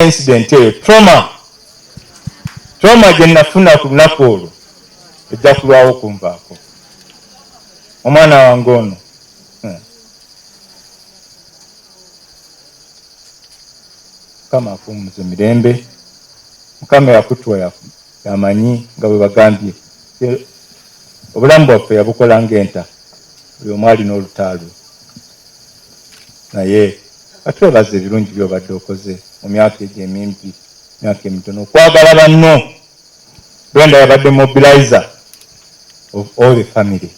incident eyo trauma gye nafuna ku lunaku olwo ejja kulwawo kunvaako. Omwana wange ono Mukama afuumuze mirembe, Mukama yakutwa yamanyi nga bwe bagambye obulamu bwaffe yabukola ng'enta, buli omu alina olutalo. Naye atwebaza ebirungi by'obadde okoze mu myaka egyo emimpi, myaka emitono, okwagala banno. Brenda yabadde mobilizer of all the family.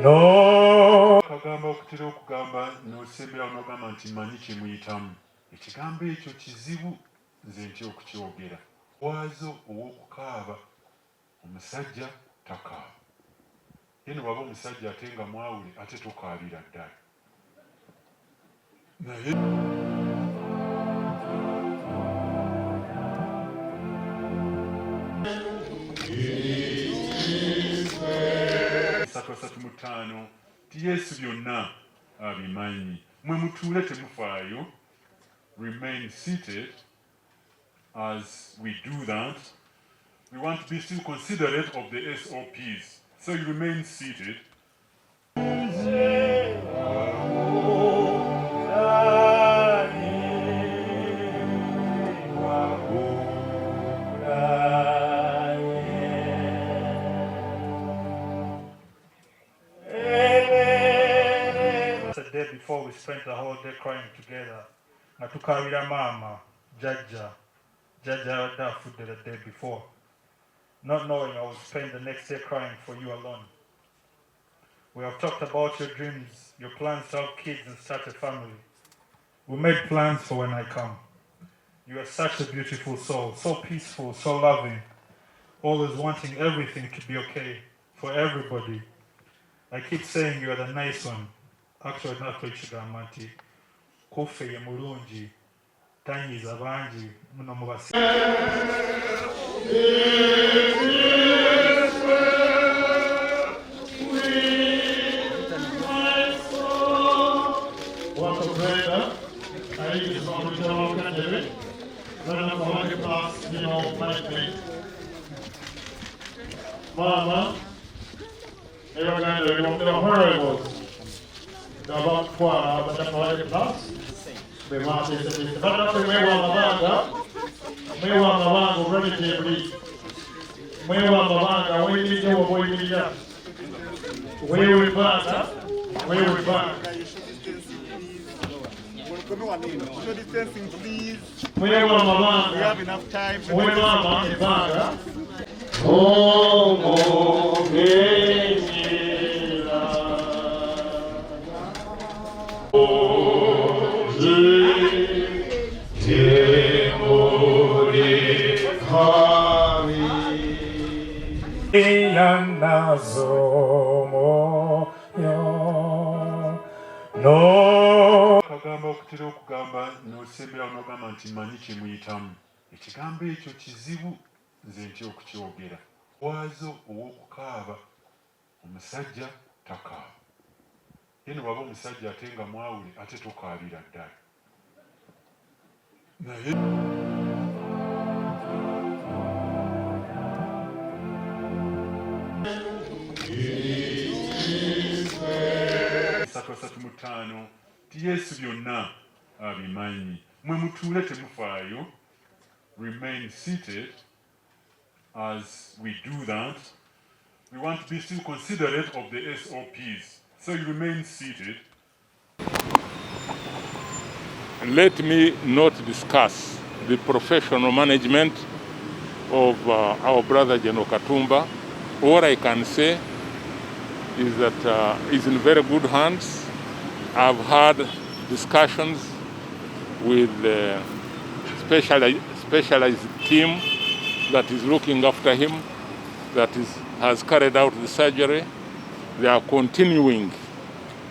No kagamba okutera okugamba n'osembera n'ogamba nti manyi kye muyitamu. Ekigambo ekyo kizibu nze ntya okukyogera. Waazo ow'okukaaba, omusajja takaaba. Ye ne waba omusajja ate nga mwawule ate tokaabira ddala. Naye Satu mutano ti Yesu byonna abimanyi. Mwe mutuule temufaayo. Remain seated. As we do that, we want to be still considerate of the SOPs. So you remain seated. The day before we spent the whole day crying together. Natukawira mama, Jaja food the day before. Not knowing I would spend the next day crying for you alone. We have talked about your dreams, your plans to have kids and start a family. We made plans for when I come. You are such a beautiful soul, so peaceful, so loving, always wanting everything to be okay for everybody. I keep saying you are the nice one. Actually, not quite sure, Manti. Kofe ye mulungi, tanyiza bangi, muno mubasi. Mama, never going to remember where I was. About quoi, but that's why the class. We want to say, but that's the way we want to run it every. We want to run, we need to avoid it. We will back, we will back. Social distancing, please. We have enough time. We want to back. Oh, No kagamba okutera okugamba n'osembera n'ogamba nti manyi kye muyitamu. Ekigambo ekyo kizibu nze ntya okukyogera. Waazo ow'okukaaba, omusajja takaaba. Ye ne waba omusajja ate nga mwawule ate tokaabira ddala. Naye Satu mutano ti Yesu byonna abimanyi. Mwe mutuule temufaayo. Remain seated. As we do that, we want to be still considerate of the SOPs. So you remain seated. Let me not discuss the professional management of our brother General Katumba. All I can say is that he's in very good hands. I've had discussions with the specialized team that is looking after him, has carried out the surgery. They are continuing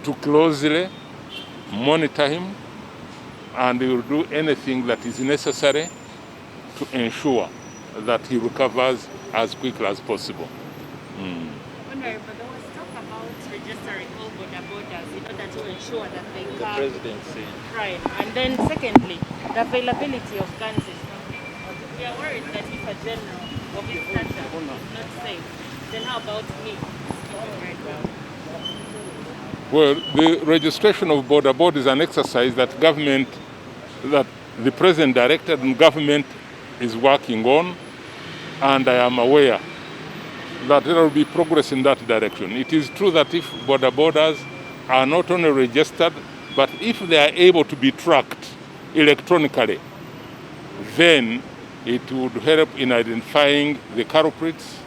to closely monitor him, and they will do anything that is necessary to ensure that he recovers as quickly as possible. Honorable, there was talk about registering all border borders. to ensure that they curb presidency. crime? And then secondly, the availability of guns is not. We are worried that if a general of his stature is not safe, then how about me speaking right now? Well, the registration of border board is an exercise that the president directed and government is working on, and I am aware that there will be progress in that direction. It is true that if borders are not only registered, but if they are able to be tracked electronically, then it would help in identifying the culprits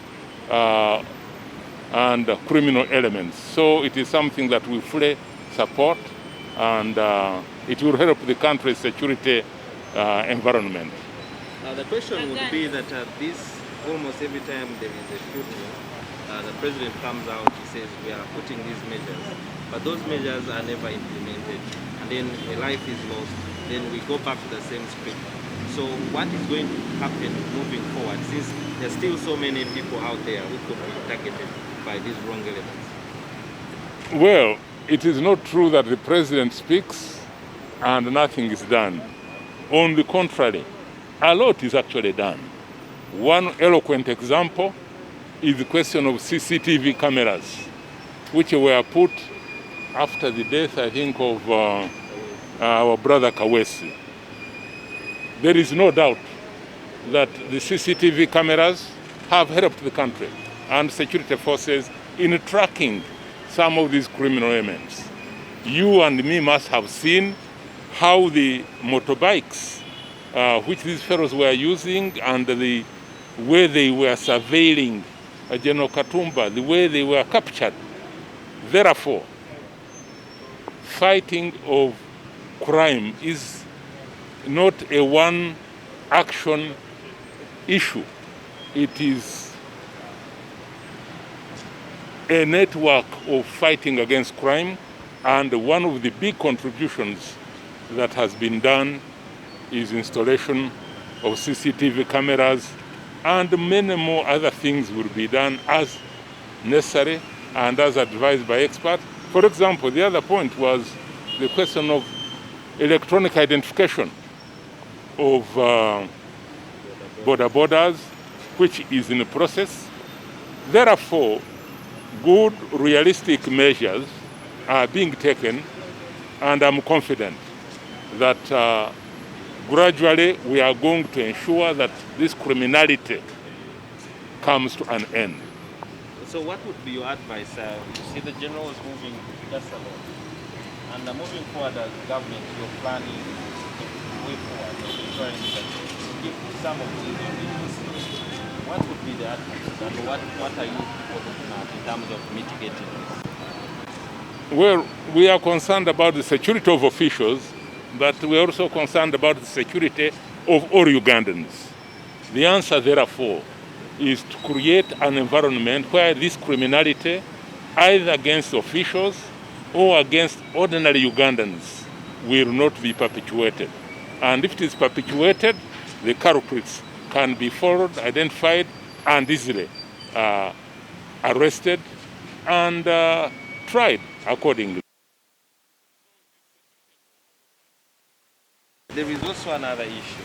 and criminal elements. So it is something that we fully support, and it will help the country's security environment. The question would be that almost every time there is a shooting, the president comes out, he says we are putting these measures, but those measures are never implemented, and then a life is lost, then we go back to the same script. So what is going to happen moving forward, since there's still so many people out there who could be targeted by these wrong elements? Well, it is not true that the president speaks and nothing is done. On the contrary, a lot is actually done. One eloquent example is the question of CCTV cameras, which were put after the death, I think, of our brother Kawesi. There is no doubt that the CCTV cameras have helped the country and security forces in tracking some of these criminal elements. You and me must have seen how the motorbikes which these fellows were using and the way they were surveilling General Katumba, the way they were captured. Therefore, fighting of crime is not a one-action issue. It is a network of fighting against crime, and one of the big contributions that has been done is installation of CCTV cameras, and many more other things will be done as necessary and as advised by experts. For example, the other point was the question of electronic identification of borders, which is in the process. Therefore, good, realistic measures are being taken, and I'm confident that gradually we are going to ensure that this criminality comes to an end. So what would be your advice? You see the general is moving just a lot. And moving forward as government, you're planning way forward, ensuring that if some of these issues, what would be the advice? And what are you people looking at in terms of mitigating this? Well, we are concerned about the security of officials, but we are also concerned about the security of all Ugandans. The answer, therefore, is to create an environment where this criminality, either against officials or against ordinary Ugandans, will not be perpetuated. And if it is perpetuated, the culprits can be followed, identified, and easily arrested and tried accordingly. There is also another issue.